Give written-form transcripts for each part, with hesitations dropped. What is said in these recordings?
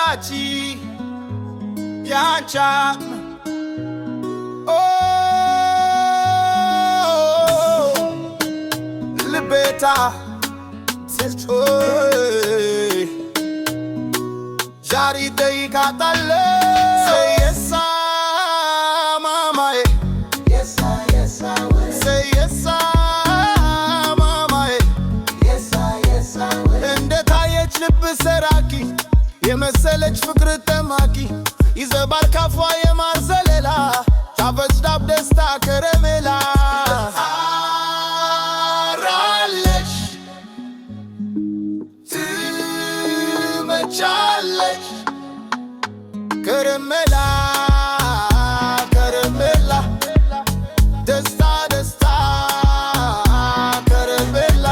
Versace, Yancha. Oh, Libeta, Jari Dei Katale. Say yes, mama. Yes, I will. Say yes, mama. Yes, I will. እንደታየች ልብ ሰራቂ የመሰለች ፍቅር ተማቂ ይዘባል ካፏ የማር ዘለላ ታበጅዳብ ደስታ ከረሜላ አራለች ትመቻለች ከረሜላ ከረሜላ ደስታ ደስታ ከረሜላ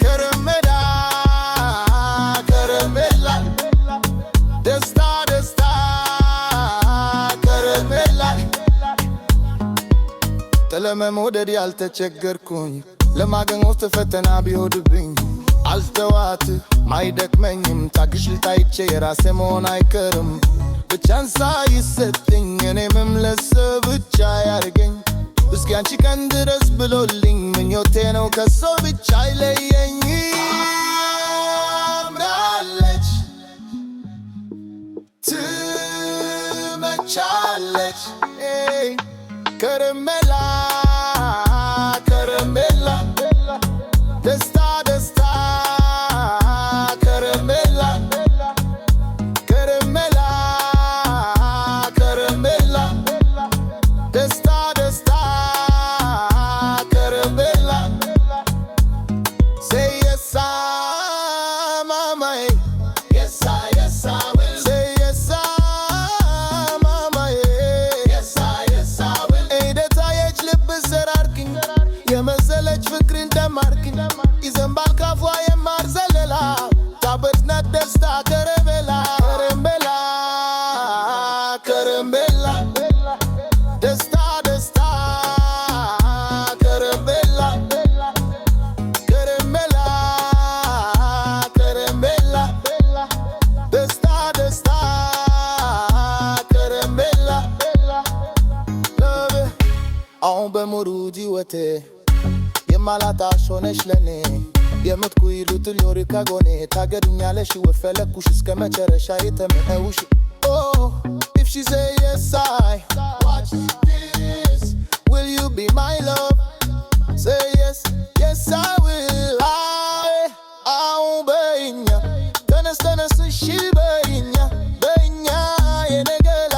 ከረሜላ ከረሜላ ደስታ ደስታ ከረሜላ ለመውደድ ያልተቸገርኩኝ ለማግኘት ፈተና ቢሆንብኝ አልተዋት ማይደክመኝም ታግሽ ልታይቼ የራሴ መሆን አይቀርም ብቻን ሳይሰጥኝ እኔ መምለስ ብቻ ያርገኝ እስኪ አንቺ ቀን ድረስ ብሎልኝ ምኞቴ ነው ከሰው ብቻ አይለየኝ አምራለች ትመቻለች ከረሜላ ከረሜላ ደስታ ደስታ ከረሜላ ከረሜላ ከረሜላ ደስታ ደስታ ከረሜላ Say yes, mama. Yes, I will. Say yes, mama. Yes, I will. እንደታየች ልብ ሰራርክኝ የመሰለች ፍቅርን ተማርክኝ ይዘንባል ካፏ የማር ዘለላ ታበጅናት ደስታ ከረሜላ ከረሜላ ከረሜላ ደስታ ደስታ ከረሜላ ከረሜላ ከረሜላ ደስታ ደስታ ከረሜላ Love it. አሁን በሙሉ ሕይወቴ የማላጣሽ ሆነሽ ለኔ የምትኩይሉት ሊኖር ከጎኔ ታገዱኛለሽ ወፈለኩሽ እስከ መጨረሻ የተመነውሽ Oh, if she say yes I watch this Will you be my love? Say yes, yes I will አሁን በኛ ተነስ ተነስ እሺ በኛ በኛ የነገላ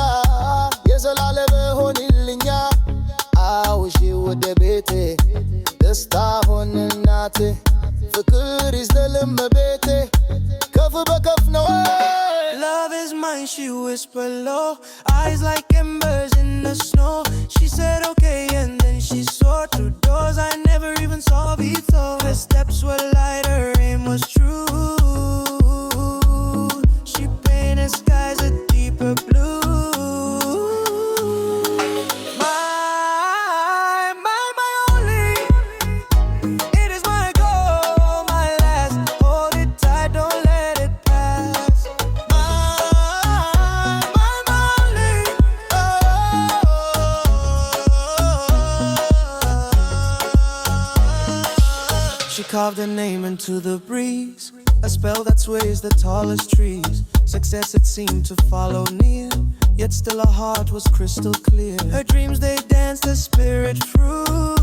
የዘላለም ሆንልኛ አውሺ ወደ ቤቴ ደስታ ሆን እናቴ ፍቅር ይዝለልም ቤቴ ከፍ በከፍ ነው Love is mine, she whispered low. Eyes like embers in the snow. She said okay and then she saw through doors I never even saw before. Her steps were light, her aim was true. She painted skies a deeper blue. My only. It is my goal, my last. Hold it tight, don't let it pass. My only. She carved her name into the breeze, a spell that sways the tallest trees. Success it seemed to follow near, yet still her heart was crystal clear. Her dreams they danced, her spirit through.